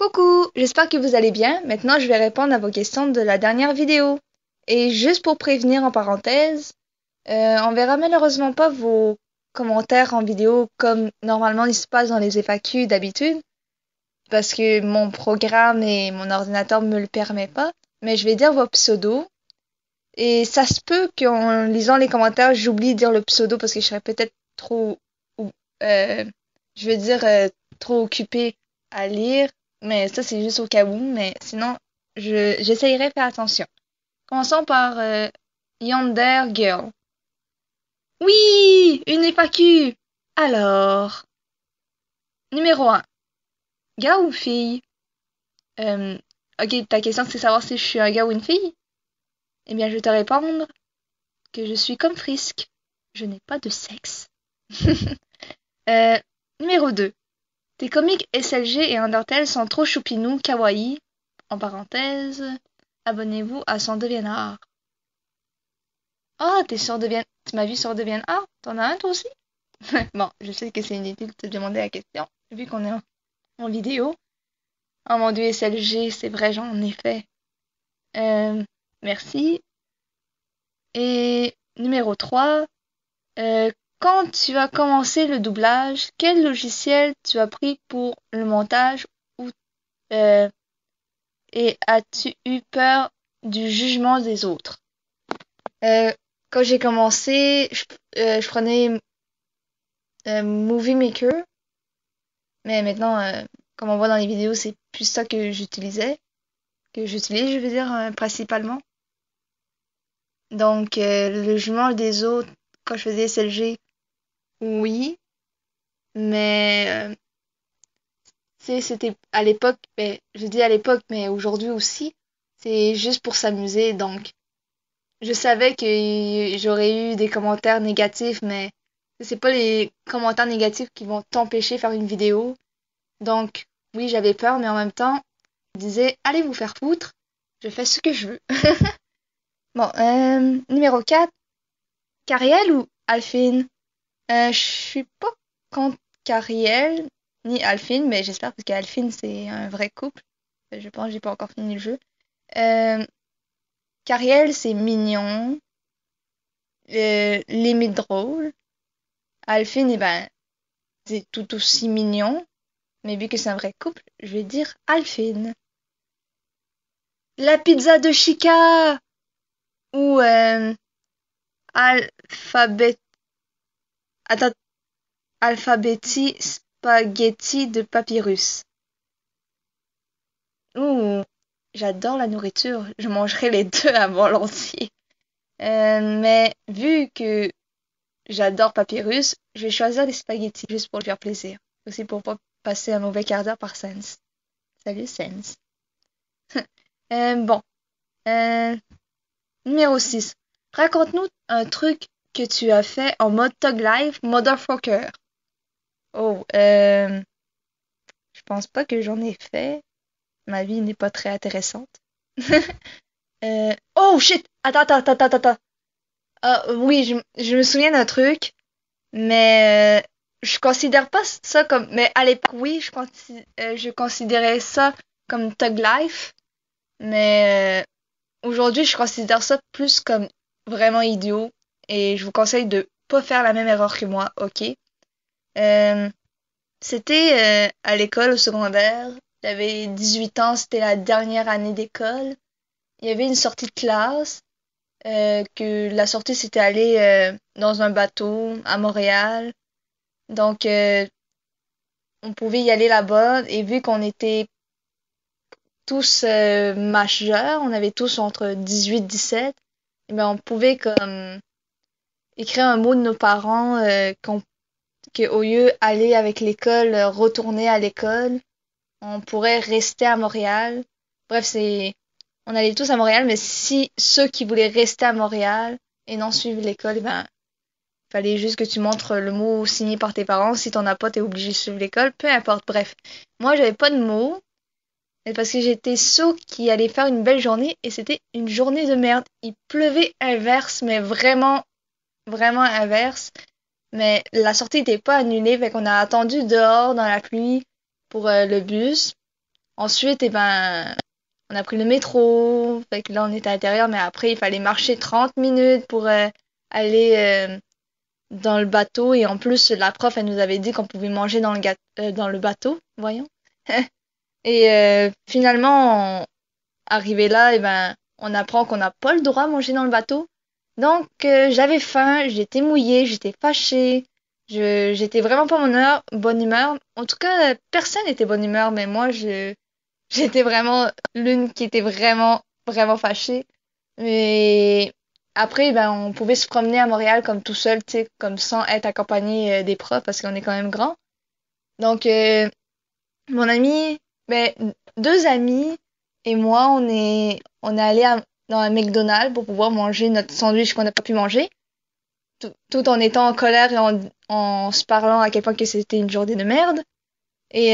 Coucou, j'espère que vous allez bien. Maintenant, je vais répondre à vos questions de la dernière vidéo. Et juste pour prévenir en parenthèse, on verra malheureusement pas vos commentaires en vidéo comme normalement il se passe dans les FAQ d'habitude, parce que mon programme et mon ordinateur me le permet pas. Mais je vais dire vos pseudos. Et ça se peut qu'en lisant les commentaires, j'oublie de dire le pseudo parce que je serais peut-être trop, euh, je veux dire, trop occupée à lire. Mais ça, c'est juste au cas où. Mais sinon, j'essayerai de faire attention. Commençons par Yonder Girl. Oui, une FAQ. Alors, numéro un, gars ou fille? Euh, ok, ta question c'est savoir si je suis un gars ou une fille? Eh bien, je vais te répondre que je suis comme Frisk. Je n'ai pas de sexe. euh, numéro 2. Tes comics SLG et Undertale sont trop choupinous, kawaii. En parenthèse, abonnez-vous à Son Devient Art. Ah, t'es sur Devient... Tu m'as vu sur Devient Art? T'en as un toi aussi? Bon, je sais que c'est inutile de te demander la question, vu qu'on est en vidéo. Oh mon dieu, SLG, c'est vrai, j'en ai fait. Merci. Et numéro 3. Quand tu as commencé le doublage, quel logiciel tu as pris pour le montage ou, euh, et as-tu eu peur du jugement des autres? Euh, Quand j'ai commencé, je prenais Movie Maker, mais maintenant, comme on voit dans les vidéos, c'est plus ça que j'utilise, je veux dire, principalement. Donc, le jugement des autres, quand je faisais SLG, oui, mais c'était à l'époque, ben, je dis à l'époque, mais aujourd'hui aussi, c'est juste pour s'amuser. Donc, je savais que j'aurais eu des commentaires négatifs, mais c'est pas les commentaires négatifs qui vont t'empêcher de faire une vidéo. Donc, oui, j'avais peur, mais en même temps, je disais, allez vous faire foutre, je fais ce que je veux. Bon, numéro 4, Cariel ou Alphine? Je suis pas contre Cariel ni Alphine, mais j'espère parce qu'Alphine c'est un vrai couple. Je pense que j'ai pas encore fini le jeu. Euh, Cariel c'est mignon, limite drôle. Alphine, eh ben, c'est tout aussi mignon, mais vu que c'est un vrai couple, je vais dire Alphine. La pizza de Chica ou alphabet, attends, alphabeti spaghetti de papyrus. Ouh, j'adore la nourriture, je mangerai les deux à volontiers. Mais vu que j'adore Papyrus, je vais choisir les spaghettis juste pour lui faire plaisir. Aussi pour pas passer un mauvais quart d'heure par Sense. Salut Sense. Bon. Euh, Numéro 6. Raconte-nous un truc que tu as fait en mode Tug Life Motherfucker. Oh, je pense pas que j'en ai fait. Ma vie n'est pas très intéressante. Oh shit! Attends. Ah, oui, je me souviens d'un truc, mais je considère pas ça comme. Mais à l'époque, oui, je considérais ça comme Thug Life, mais aujourd'hui, je considère ça plus comme vraiment idiot, et je vous conseille de pas faire la même erreur que moi, ok? Euh, C'était à l'école, au secondaire. J'avais 18 ans, c'était la dernière année d'école. Il y avait une sortie de classe. Que la sortie c'était aller dans un bateau à Montréal. Donc on pouvait y aller là-bas et vu qu'on était tous majeurs, on avait tous entre 18 et 17, et ben on pouvait comme écrire un mot de nos parents que au lieu d'aller avec l'école, retourner à l'école, on pourrait rester à Montréal. Bref, on allait tous à Montréal, mais si ceux qui voulaient rester à Montréal et non suivre l'école, ben fallait juste que tu montres le mot signé par tes parents. Si t'en as pas, t'es obligé de suivre l'école. Peu importe. Bref. Moi, j'avais pas de mots. Parce que j'étais sûre qu'il allait faire une belle journée. Et c'était une journée de merde. Il pleuvait inverse, mais vraiment, vraiment inverse. Mais la sortie n'était pas annulée. Fait qu'on a attendu dehors dans la pluie pour le bus. Ensuite, on a pris le métro. Fait que là, on était à l'intérieur, mais après, il fallait marcher 30 minutes pour aller dans le bateau. Et en plus, la prof, elle nous avait dit qu'on pouvait manger dans le bateau, voyons. Et finalement, arrivé là, on apprend qu'on n'a pas le droit à manger dans le bateau. Donc, j'avais faim, j'étais mouillée, j'étais fâchée, j'étais vraiment pas bonne humeur. En tout cas, personne n'était bonne humeur, mais moi, j'étais vraiment l'une qui était vraiment, vraiment fâchée. Mais après, on pouvait se promener à Montréal comme tout seul, tu sais, comme sans être accompagné des profs parce qu'on est quand même grand. Donc, mon ami, ben, deux amis et moi, on est allé dans un McDonald's pour pouvoir manger notre sandwich qu'on n'a pas pu manger, tout en étant en colère et en se parlant à quel point que c'était une journée de merde. Et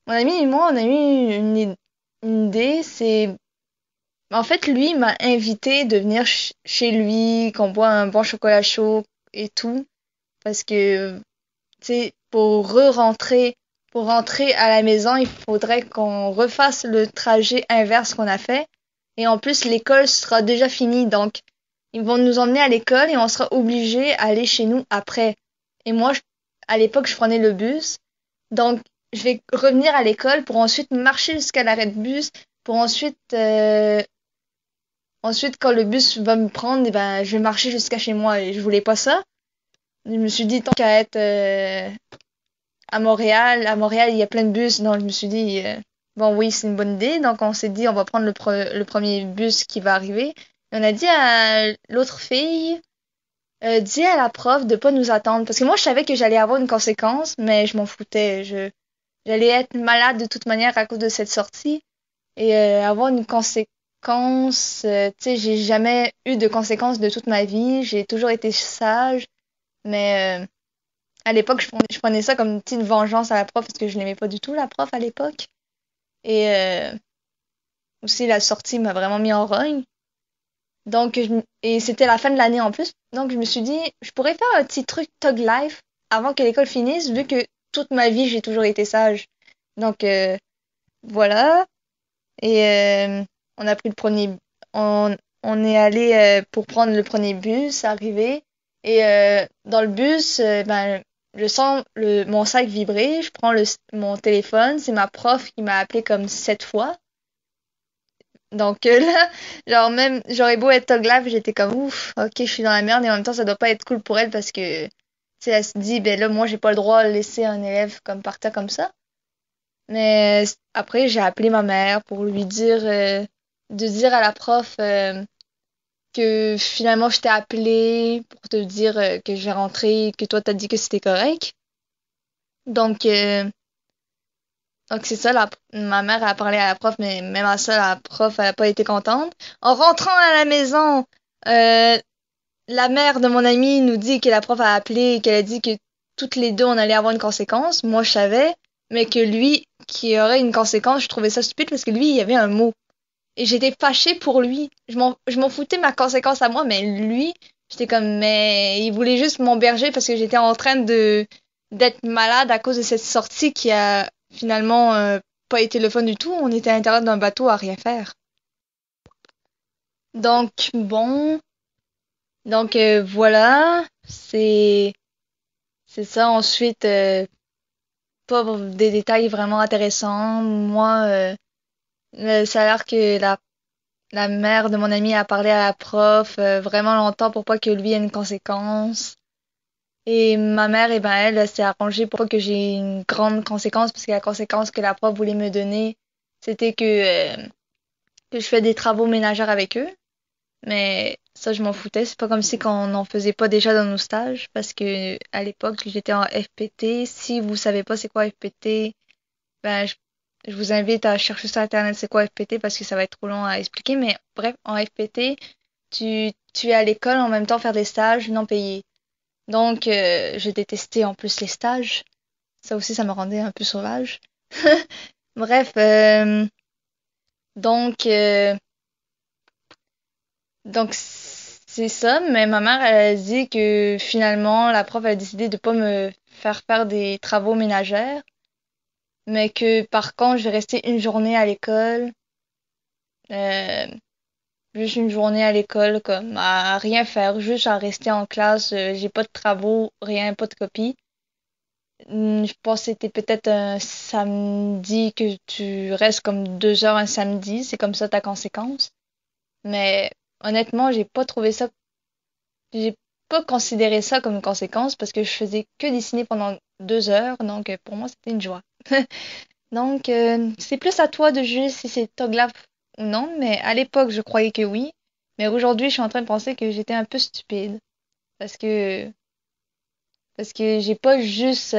mon ami et moi, on a eu une idée, c'est... En fait, lui il m'a invité de venir chez lui, qu'on boit un bon chocolat chaud et tout, parce que, tu sais, pour rentrer à la maison, il faudrait qu'on refasse le trajet inverse qu'on a fait. Et en plus, l'école sera déjà finie, donc ils vont nous emmener à l'école et on sera obligé à aller chez nous après. Et moi, à l'époque, je prenais le bus. Donc, je vais revenir à l'école pour ensuite marcher jusqu'à l'arrêt de bus, pour ensuite, quand le bus va me prendre, je vais marcher jusqu'à chez moi et je voulais pas ça. Je me suis dit, tant qu'à être à Montréal, il y a plein de bus, donc je me suis dit, bon, oui, c'est une bonne idée. Donc, on s'est dit, on va prendre le premier bus qui va arriver. Et on a dit à l'autre fille, dis à la prof de pas nous attendre. Parce que moi, je savais que j'allais avoir une conséquence, mais je m'en foutais. J'allais être malade de toute manière à cause de cette sortie. Et avoir une conséquence, tu sais, j'ai jamais eu de conséquences de toute ma vie. J'ai toujours été sage. Mais à l'époque, je prenais ça comme une petite vengeance à la prof parce que je l'aimais pas du tout, la prof, à l'époque. Et aussi, la sortie m'a vraiment mis en rogne. Donc, et c'était la fin de l'année en plus. Donc, je me suis dit, je pourrais faire un petit truc Tug Life avant que l'école finisse, vu que toute ma vie, j'ai toujours été sage. Donc, voilà. Et on a pris le premier... On est allé pour prendre le premier bus, arrivé. Et dans le bus, je sens mon sac vibrer. Je prends mon téléphone. C'est ma prof qui m'a appelé comme 7 fois. Donc là, genre même, j'aurais beau être Toglaf, j'étais comme ouf, ok, je suis dans la merde et en même temps, ça doit pas être cool pour elle parce que, tu sais, elle se dit, ben là, moi, j'ai pas le droit de laisser un élève comme partir comme ça. Mais après, j'ai appelé ma mère pour lui dire, de dire à la prof que finalement, je t'ai appelé pour te dire que je vais rentrer, que toi, t'as dit que c'était correct. Donc, c'est ça, ma mère a parlé à la prof, mais même à ça, la prof, elle a pas été contente. En rentrant à la maison, euh, la mère de mon ami nous dit que la prof a appelé et qu'elle a dit que toutes les deux, on allait avoir une conséquence. Moi, je savais, mais que lui, qui aurait une conséquence, je trouvais ça stupide parce que lui, il y avait un mot. Et j'étais fâchée pour lui. Je m'en foutais ma conséquence à moi, mais lui, j'étais comme, mais il voulait juste m'emberger parce que j'étais en train d'être malade à cause de cette sortie qui a finalement pas été le fun du tout. On était à l'intérieur d'un bateau à rien faire. Donc, bon. Donc, voilà. C'est ça. Ensuite, pas des détails vraiment intéressants. Moi, ça a l'air que la mère de mon ami a parlé à la prof vraiment longtemps pour pas que lui ait une conséquence. Et ma mère, elle s'est arrangée pour pas que j'ai une grande conséquence, parce que la conséquence que la prof voulait me donner, c'était que je fais des travaux ménagères avec eux. Mais ça, je m'en foutais. C'est pas comme si qu'on n'en faisait pas déjà dans nos stages, parce que à l'époque, j'étais en FPT. Si vous savez pas c'est quoi FPT, ben, je vous invite à chercher sur Internet c'est quoi FPT parce que ça va être trop long à expliquer. Mais bref, en FPT, tu es à l'école en même temps faire des stages non payés. Donc, j'ai détesté en plus les stages. Ça aussi, ça me rendait un peu sauvage. Bref, donc, euh, donc c'est ça. Mais ma mère, elle a dit que finalement, la prof a décidé de pas me faire faire des travaux ménagères mais que par contre, je vais rester une journée à l'école, euh, juste une journée à l'école, comme à rien faire, juste à rester en classe, j'ai pas de travaux, rien, pas de copies. Je pense que c'était peut-être un samedi que tu restes comme 2 heures un samedi, c'est comme ça ta conséquence. Mais honnêtement, j'ai pas considéré ça comme une conséquence parce que je faisais que dessiner pendant 2 heures, donc pour moi c'était une joie. Donc c'est plus à toi de juger si c'est autographe ou non, mais à l'époque je croyais que oui, mais aujourd'hui je suis en train de penser que j'étais un peu stupide parce que j'ai pas juste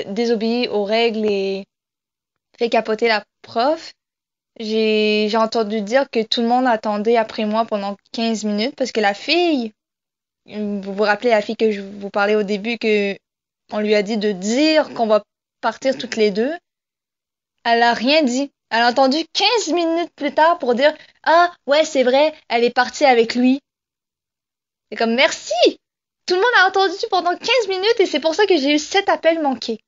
désobéi aux règles et fait capoter la prof. J'ai entendu dire que tout le monde attendait après moi pendant 15 minutes parce que la fille, vous vous rappelez la fille que je vous parlais au début que on lui a dit de dire qu'on va partir toutes les deux. Elle a rien dit. Elle a entendu 15 minutes plus tard pour dire ah ouais c'est vrai, elle est partie avec lui. C'est comme merci. Tout le monde a entendu pendant 15 minutes et c'est pour ça que j'ai eu 7 appels manqués.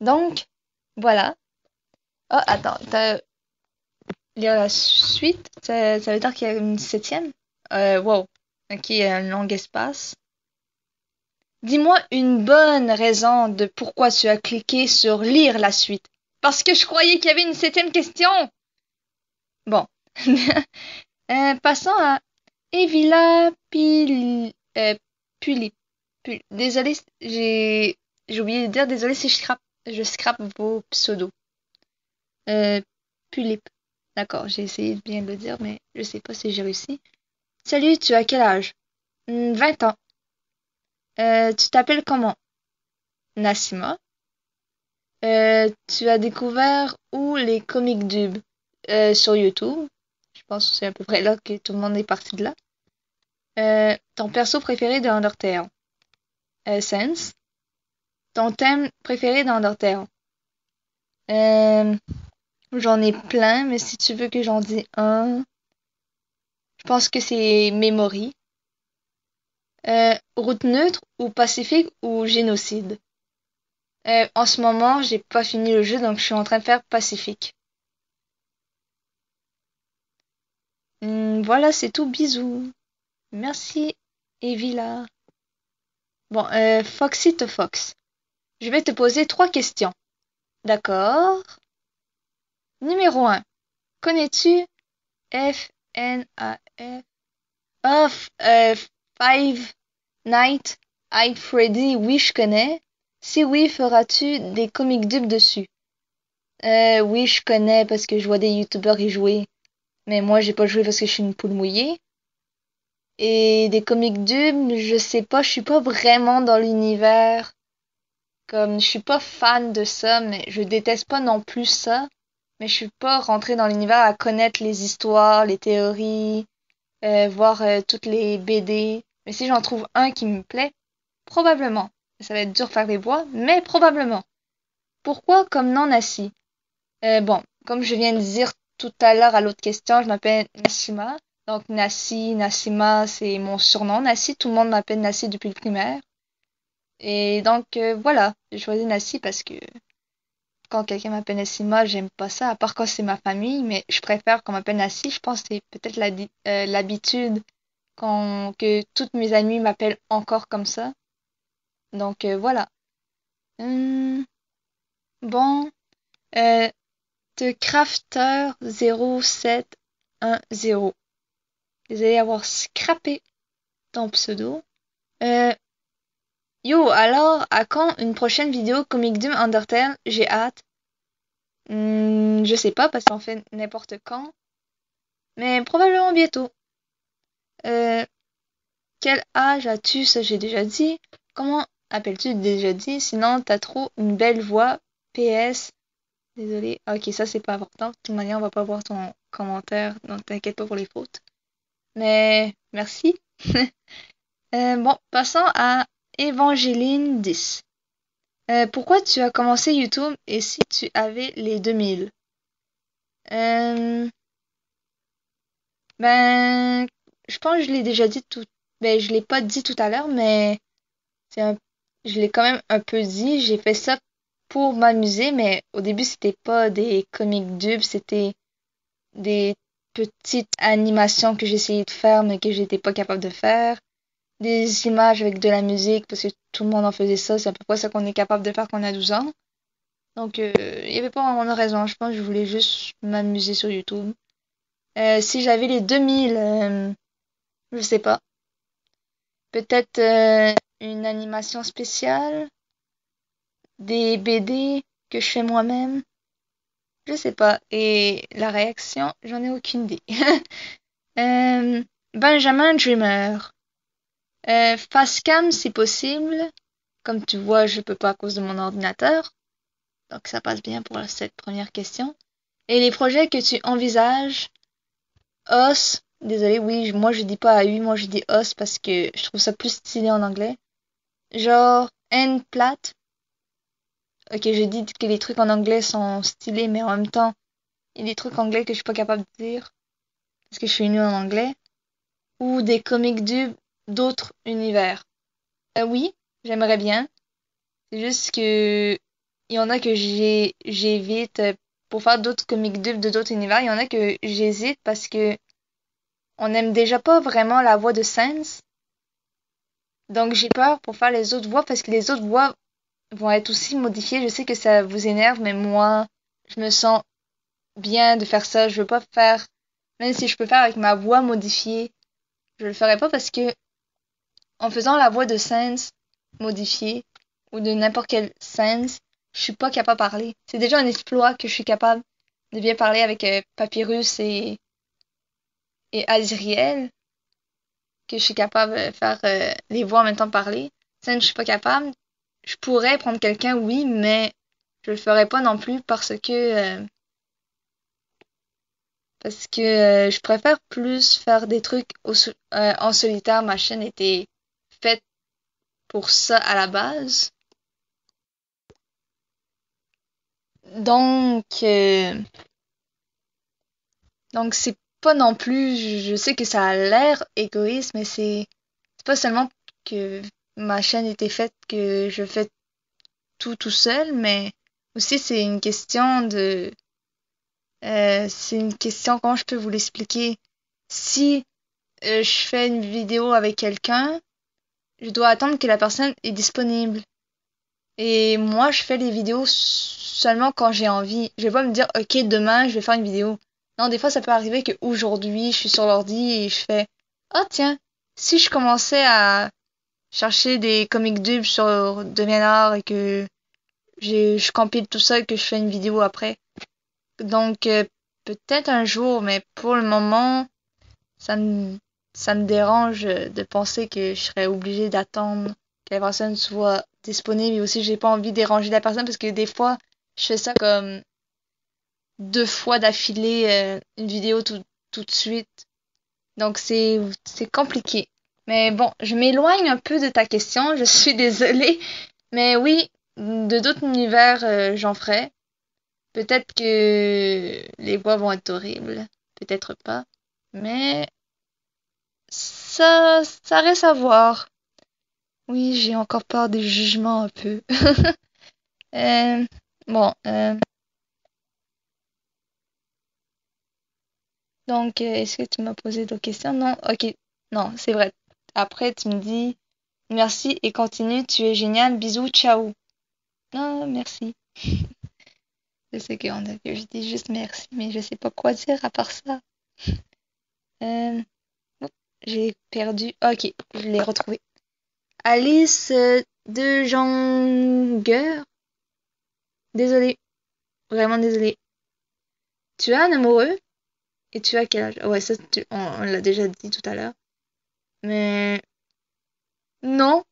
Donc voilà. Oh attends, lire la suite, ça veut dire qu'il y a une septième? Wow. Ok, un long espace. Dis-moi une bonne raison de pourquoi tu as cliqué sur lire la suite. Parce que je croyais qu'il y avait une septième question. Bon. Passons à Evila Puli. Désolé, j'ai oublié de dire désolé si je scrape vos pseudos. Euh, Pulip. D'accord, j'ai essayé de bien le dire, mais je sais pas si j'ai réussi. Salut, tu as quel âge? 20 ans. Tu t'appelles comment? Nassima. Tu as découvert où les comic dubs? Sur YouTube. Je pense que c'est à peu près là que tout le monde est parti de là. Ton perso préféré de Undertale? Sense. Ton thème préféré d'Undertale? Euh, J'en ai plein, mais si tu veux que j'en dise un, je pense que c'est Memory. Route neutre ou pacifique ou génocide? En ce moment, j'ai pas fini le jeu, donc je suis en train de faire Pacifique. Voilà, c'est tout. Bisous. Merci, Evila. Bon, Foxy to Fox. Je vais te poser 3 questions. D'accord. Numéro 1. Connais-tu FNAF? Of Five Nights at Freddy? Oui, je connais. Si oui, feras-tu des comic dubs dessus? Oui, je connais parce que je vois des youtubeurs y jouer. Mais moi, j'ai pas joué parce que je suis une poule mouillée. Et des comics dubs, je sais pas, je suis pas vraiment dans l'univers. Comme, je suis pas fan de ça, mais je déteste pas non plus ça. Mais je suis pas rentrée dans l'univers à connaître les histoires, les théories, voir toutes les BD. Mais si j'en trouve un qui me plaît, probablement. Ça va être dur de faire les voix, mais probablement. Pourquoi comme nom Nassi? Bon, comme je viens de dire tout à l'heure à l'autre question, je m'appelle Nassima. Donc Nassi, Nassima, c'est mon surnom. Nassi, tout le monde m'appelle Nassi depuis le primaire. Et donc voilà, j'ai choisi Nassi parce que quand quelqu'un m'appelle Nassima, j'aime pas ça, à part quand c'est ma famille, mais je préfère qu'on m'appelle Nassi. Je pense que c'est peut-être l'habitude que toutes mes amies m'appellent encore comme ça. Donc voilà. Hum, bon, euh, The Crafter 0710. Désolé avoir scrappé ton pseudo. Euh, Yo, alors, à quand une prochaine vidéo Comic Doom Undertale? J'ai hâte. Je sais pas parce qu'on fait n'importe quand. Mais probablement bientôt. Euh, Quel âge as-tu? Ça, j'ai déjà dit. Comment appelles-tu? Déjà dit. Sinon, t'as trop une belle voix. PS. Désolé. Ok, ça, c'est pas important. De toute manière, on va pas voir ton commentaire. Donc, t'inquiète pas pour les fautes. Mais merci. Bon, passons à Evangeline 10. Pourquoi tu as commencé YouTube et si tu avais les 2000? Euh, ben, je pense que je l'ai déjà dit tout. Ben, je l'ai pas dit tout à l'heure, mais c'est un... je l'ai quand même un peu dit. J'ai fait ça pour m'amuser, mais au début, c'était pas des comic dubs, c'était des petites animations que j'essayais de faire, mais que j'étais pas capable de faire. Des images avec de la musique, parce que tout le monde en faisait ça, c'est à peu près ça qu'on est capable de faire quand on a 12 ans. Donc, il y avait pas vraiment de raison, je pense que je voulais juste m'amuser sur YouTube. Si j'avais les 2000, je sais pas. Peut-être une animation spéciale, des BD que je fais moi-même, je sais pas. Et la réaction, j'en ai aucune idée. Euh, Benjamin Dreamer. Facecam si possible. Comme tu vois, je peux pas à cause de mon ordinateur. Donc ça passe bien pour cette première question. Et les projets que tu envisages? Os. Désolé, oui, moi je dis pas AU, moi je dis os parce que je trouve ça plus stylé en anglais. Genre N plate. Ok, je dis que les trucs en anglais sont stylés, mais en même temps, il y a des trucs anglais que je suis pas capable de dire parce que je suis nulle en anglais. Ou des comics d'autres univers. Oui, j'aimerais bien. C'est juste que il y en a que j'évite pour faire d'autres comics de d'autres univers. Il y en a que j'hésite parce que on n'aime déjà pas vraiment la voix de Sans. Donc j'ai peur pour faire les autres voix parce que les autres voix vont être aussi modifiées. Je sais que ça vous énerve, mais moi, je me sens bien de faire ça. Je veux pas faire, même si je peux faire avec ma voix modifiée, je le ferai pas parce que en faisant la voix de Sans modifiée ou de n'importe quel Sans, je suis pas capable de parler. C'est déjà un exploit que je suis capable de bien parler avec Papyrus et Azriel, que je suis capable de faire les voix en même temps parler. Sans, je suis pas capable. Je pourrais prendre quelqu'un, oui, mais je le ferai pas non plus parce que je préfère plus faire des trucs en solitaire. Ma chaîne était faite pour ça à la base. Donc, donc c'est pas non plus, je sais que ça a l'air égoïste, mais c'est pas seulement que ma chaîne était faite que je fais tout seul, mais aussi c'est une question, comment je peux vous l'expliquer? Si je fais une vidéo avec quelqu'un, je dois attendre que la personne est disponible. Et moi, je fais les vidéos seulement quand j'ai envie. Je vais pas me dire, ok, demain, je vais faire une vidéo. Non, des fois, ça peut arriver qu'aujourd'hui, je suis sur l'ordi et je fais, oh tiens, si je commençais à chercher des comic dubs sur DeviantArt et que je compile tout ça et que je fais une vidéo après. Donc, peut-être un jour, mais pour le moment, ça me, ça me dérange de penser que je serais obligée d'attendre que la personne soit disponible. Et aussi, j'ai pas envie de déranger la personne parce que des fois, je fais ça comme 2 fois d'affilée, une vidéo tout de suite. Donc, c'est compliqué. Mais bon, je m'éloigne un peu de ta question, je suis désolée. Mais oui, de d'autres univers, j'en ferai. Peut-être que les voix vont être horribles, peut-être pas. Mais ça reste à voir. Oui, j'ai encore peur des jugements un peu. Euh, bon, donc, est-ce que tu m'as posé d'autres questions? Non, ok. Non, c'est vrai. Après, tu me dis merci et continue, tu es génial, bisous, ciao. Non, merci. Je sais que je dis juste merci, mais je sais pas quoi dire à part ça. Euh, oh, j'ai perdu. Ok, je l'ai retrouvé. Alice de Janger. Désolée, vraiment désolée. Tu as un amoureux et tu as quel âge? Ouais, ça, on l'a déjà dit tout à l'heure. Mais non,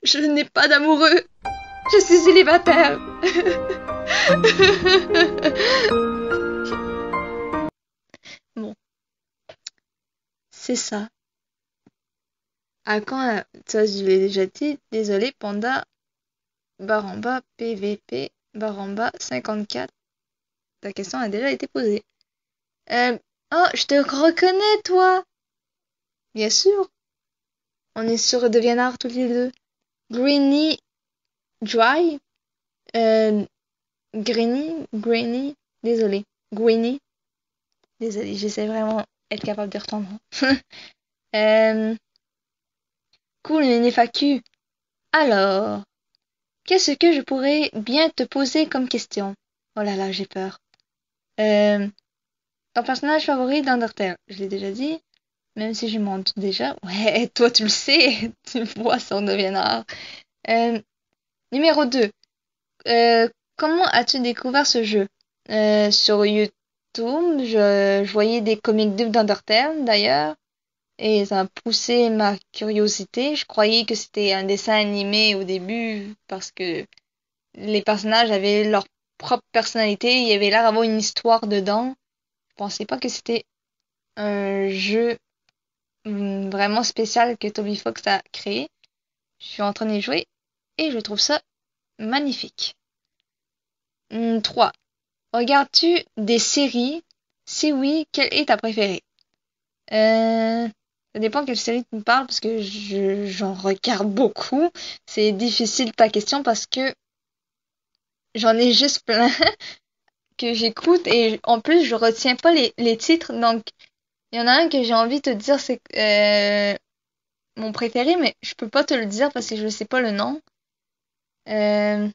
je n'ai pas d'amoureux. Je suis célibataire. Bon, c'est ça. À quand ça, je l'ai déjà dit. Désolé, Panda, Baramba, PVP, Baramba, 54. Ta question a déjà été posée. Oh, je te reconnais, toi. Bien sûr. On est sur DeviantArt tous les deux. Greeny Dry. Granny, désolé. Granny, désolé, j'essaie vraiment d'être capable de reprendre. Euh, cool, une FAQ. Alors, qu'est-ce que je pourrais bien te poser comme question? Oh là là, j'ai peur. Euh, ton personnage favori d'Undertale? Je l'ai déjà dit, même si je m'en doute déjà. Ouais, toi tu le sais, tu le vois, ça en devient rare. Euh, numéro 2. Comment as-tu découvert ce jeu? Sur YouTube, je voyais des comic d'Undertale d'ailleurs, et ça a poussé ma curiosité. Je croyais que c'était un dessin animé au début parce que les personnages avaient leur propre personnalité, il y avait l'air d'avoir une histoire dedans. Je pensais pas que c'était un jeu vraiment spécial que Toby Fox a créé. Je suis en train d'y jouer et je trouve ça magnifique. 3. Regardes-tu des séries? Si oui, quelle est ta préférée? Ça dépend quelle série tu me parles parce que j'en regarde beaucoup. C'est difficile ta question parce que j'en ai juste plein que j'écoute et en plus je retiens pas les titres. Donc il y en a un que j'ai envie de te dire, c'est mon préféré, mais je peux pas te le dire parce que je sais pas le nom. Euh,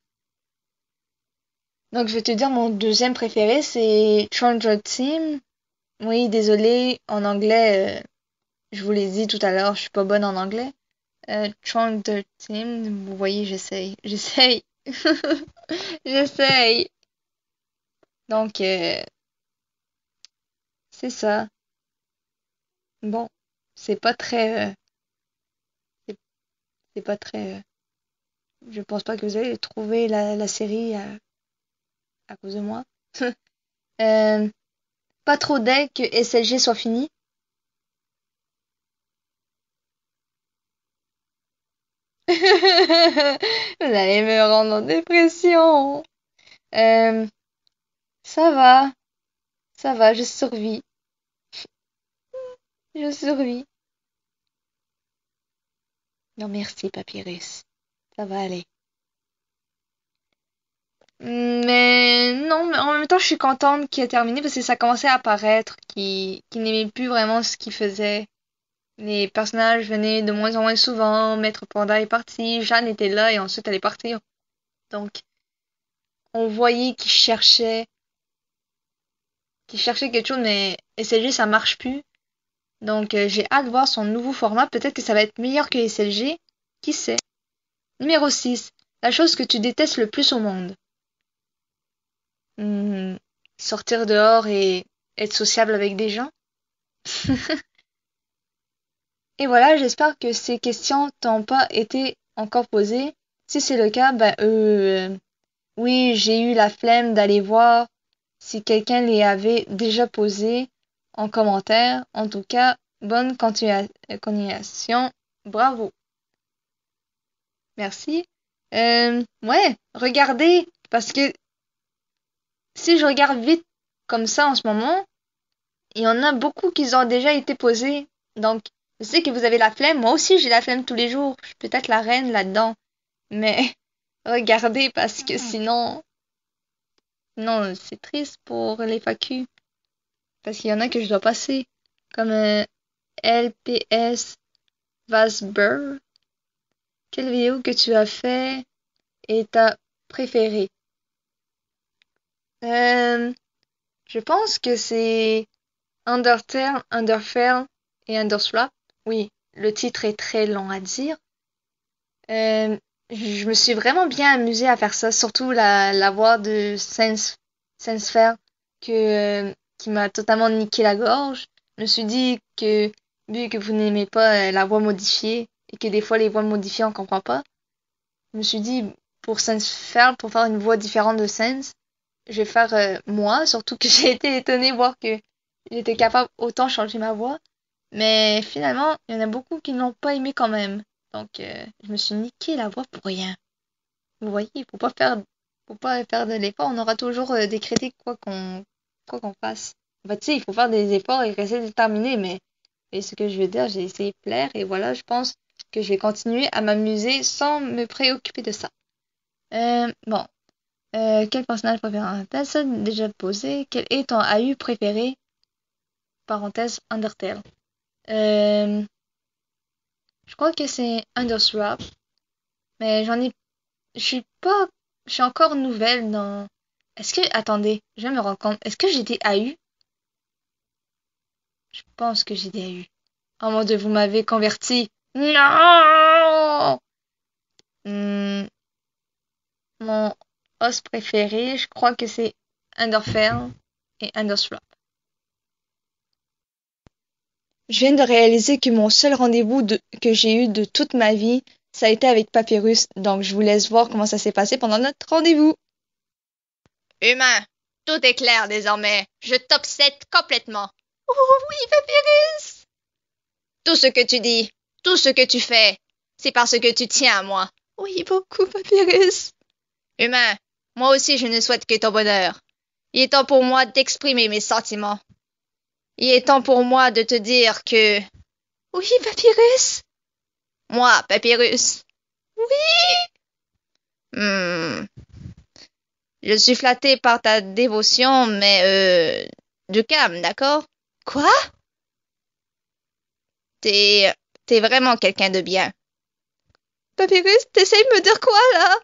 donc je vais te dire mon deuxième préféré, c'est Stranger Team. Oui, désolé, en anglais, je vous l'ai dit tout à l'heure, je suis pas bonne en anglais. Stranger Team, vous voyez, j'essaye, j'essaye. Donc c'est ça. Bon, c'est pas très, c'est c'est pas très. Je pense pas que vous allez trouver la série à cause de moi. Euh, pas trop dès que SLG soit fini. Vous allez me rendre en dépression. Euh, ça va, ça va, je survis, je survis. Non merci, Papyrus. Ça va aller. Mais non, mais en même temps, je suis contente qu'il ait terminé parce que ça commençait à apparaître qu'il n'aimait plus vraiment ce qu'il faisait. Les personnages venaient de moins en moins souvent, Maître Panda est parti, Jeanne était là et ensuite elle est partie. Donc, on voyait qu'il cherchait quelque chose, mais SLG ça marche plus. Donc, j'ai hâte de voir son nouveau format. Peut-être que ça va être meilleur que SLG. Qui sait? Numéro 6. La chose que tu détestes le plus au monde. Hmm, sortir dehors et être sociable avec des gens. Et voilà, j'espère que ces questions t'ont pas été encore posées. Si c'est le cas, oui, j'ai eu la flemme d'aller voir si quelqu'un les avait déjà posées en commentaire. En tout cas, bonne continuation. Bravo. Merci. Ouais, regardez, parce que si je regarde vite comme ça en ce moment, il y en a beaucoup qui ont déjà été posés. Donc, je sais que vous avez la flemme. Moi aussi, j'ai la flemme tous les jours. Je suis peut-être la reine là-dedans. Mais regardez parce que sinon, non, c'est triste pour les FAQ. Parce qu'il y en a que je dois passer. Comme LPS Vasber. Quelle vidéo que tu as fait est ta préférée? Euh, je pense que c'est Undertale, Underfell et Underswap. Oui, le titre est très long à dire. Euh, je me suis vraiment bien amusée à faire ça, surtout la voix de Sensfer qui m'a totalement niqué la gorge. Je me suis dit que vu que vous n'aimez pas la voix modifiée et que des fois les voix modifiées on comprend pas, je me suis dit pour Sensfer, pour faire une voix différente de Sens, je vais faire moi, surtout que j'ai été étonnée de voir que j'étais capable autant changer ma voix. Mais finalement, il y en a beaucoup qui ne l'ont pas aimé quand même. Donc, je me suis niqué la voix pour rien. Vous voyez, il faut pas faire de l'effort. On aura toujours des critiques quoi qu'on fasse. En fait, tu sais, il faut faire des efforts et essayer de terminer. Mais ce que je veux dire, j'ai essayé de plaire et voilà, je pense que je vais continuer à m'amuser sans me préoccuper de ça. Bon, Quel personnage préféré? Personne déjà posé. Quel est ton AU préféré? Parenthèse Undertale. Euh, je crois que c'est Underswap, mais je suis pas, je suis encore nouvelle dans. Attendez, je vais me rendre compte. Est-ce que j'ai des AU? Je pense que j'ai des AU. Oh mon dieu, vous m'avez converti. Non! Hmm, mon os préféré, je crois que c'est Underfell et Underswap. Je viens de réaliser que mon seul que j'ai eu de toute ma vie, ça a été avec Papyrus, donc je vous laisse voir comment ça s'est passé pendant notre rendez-vous. Humain, tout est clair désormais. Je t'obsède complètement. Oh oui, Papyrus! Tout ce que tu dis, tout ce que tu fais, c'est parce que tu tiens à moi. Oui, beaucoup, Papyrus. Humain, moi aussi je ne souhaite que ton bonheur. Il est temps pour moi d'exprimer mes sentiments. Il est temps pour moi de te dire que... Oui, Papyrus. Moi, Papyrus. Oui. Hmm. Je suis flatté par ta dévotion, mais du calme, d'accord? Quoi? T'es, t'es vraiment quelqu'un de bien. Papyrus, t'essayes de me dire quoi, là?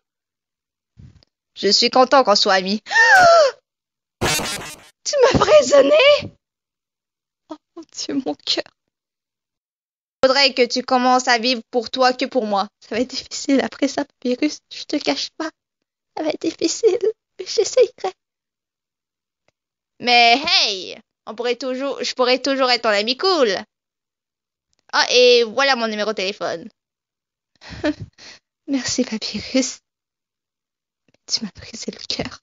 Je suis content qu'on soit amis. Tu m'as prisonné? Oh mon Dieu, mon cœur. Faudrait que tu commences à vivre pour toi que pour moi. Ça va être difficile après ça, Papyrus. Je te cache pas. Ça va être difficile, mais j'essayerai. Mais hey, je pourrais toujours être ton ami cool. Ah, et voilà mon numéro de téléphone. Merci, Papyrus. Tu m'as brisé le cœur.